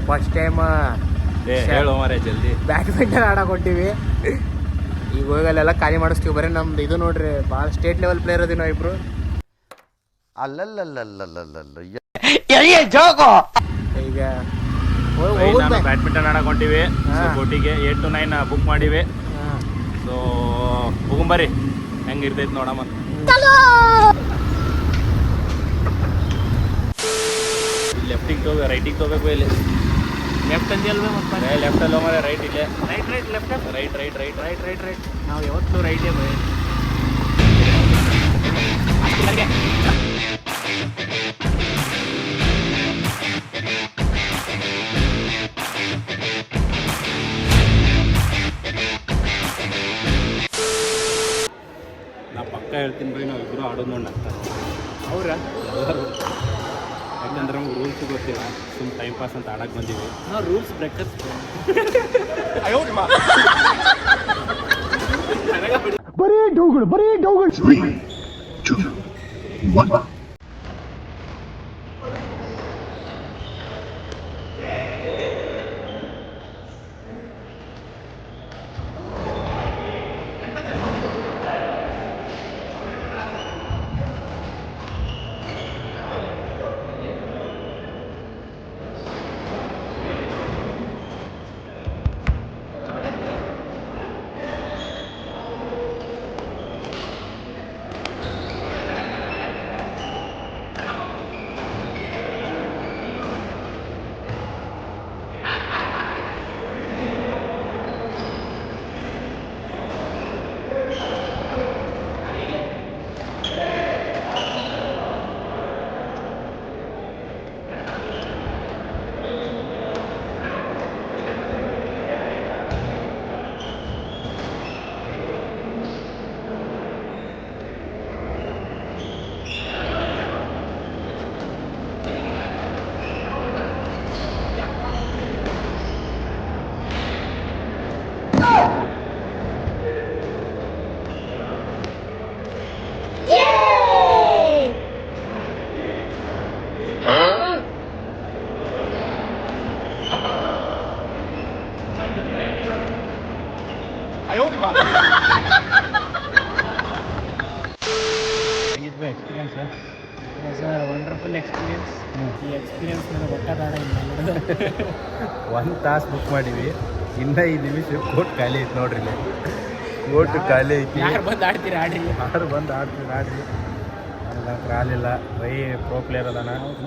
First time ಹೇಳು ಮಾರೇ ಜಲ್ದಿ. Badminton ಆಡಕ್ಕೆ ಹೊಂಟೀವಿ. ಈಗ ಹೋಗಲ್ಲೆಲ್ಲ ಖಾಲಿ ಮಾಡಿಸ್ತೀವಿ. ಬರೀ ನಮ್ದು ಇದು ನೋಡ್ರಿ, ಭಾಳ ಸ್ಟೇಟ್ ಲೆವೆಲ್ ಪ್ಲೇಯರ್ ಅದೀವಿ ನಾವು ಇಬ್ರು. ಈಗ ಬ್ಯಾಡ್ಮಿಂಟನ್ ಆಡಕ್ ಹೊಂಟಿವಿ. ಬೋಟಿಗೆ 8 to 9 ಬುಕ್ ಮಾಡಿವಿ. ಸೊ ಹೋಗಂಬರ್ರಿ, ಹೆಂಗಿರ್ತೈತಿ ನೋಡಮ್ಮ. ಲೆಫ್ಟಿಗೆ ತಗೋಬೇಕು, ರೈಟಿಗೆ ತಗೋಬೇಕು. ಇಲ್ಲಿ ಲೆಫ್ಟ್ ಅಂದಿ ಅಲ್ವೇ ಮತ್ತೆ? ಲೆಫ್ಟ್ ಅಲ್ಲ ಮರೆ, ರೈಟ್ ಇಲ್ಲೇ. Right right left right right right right right right. ನಾವು ಯಾವತ್ತೂ ರೈಟೇ ಬೈ. ನಾ ಪಕ್ಕ ಹೇಳ್ತೀನಿ ಬೈ, ನಾವು ಇಬ್ಬರು ಆಡೋದು ನೋಡಿ ಆಗ್ತಾರೆ ಅವ್ರ ಎಲ್ಲರೂ. ಯಾಕಂದ್ರೆ ನಮ್ಗೆ ರೂಲ್ಸ್ ಗೊತ್ತಿಲ್ಲ, ಸುಮ್ ಟೈಮ್ ಪಾಸ್ ಅಂತ ಆಡಕ್ಕೆ ಬಂದೀವಿ. ನಾವು ರೂಲ್ಸ್ ಬ್ರೇಕರ್ಸ್. ಬರೀ ಡೌಗಳು. 3, 2, 1. Wonderful experience. ಈ ಎಕ್ಸ್ಪೀರಿಯನ್ಸ್ ನನಗೆ ಒಟ್ಟಾದ ಇಲ್ಲ. 1 ತಾಸು ಬುಕ್ ಮಾಡೀವಿ, ಇನ್ನೂ 5 ನಿಮಿಷ ಕೋಟ್ ಖಾಲಿ ಐತಿ ನೋಡ್ರಿ. ಕೋಟ್ ಖಾಲಿ ಐತಿ. ಯಾರು ಬಂದು ಆಡ್ತೀರಿ ಆಡ್ರಿ. ಯಾರು ಬಂದು ಆಡ್ತೀರಿ ಆಡ್ರಿ. ನನಗೆ ಆಲಿಲ್ಲ. ಬೈ ಪ್ರೋ ಪ್ಲೇಯರ್ ಅದಾನ.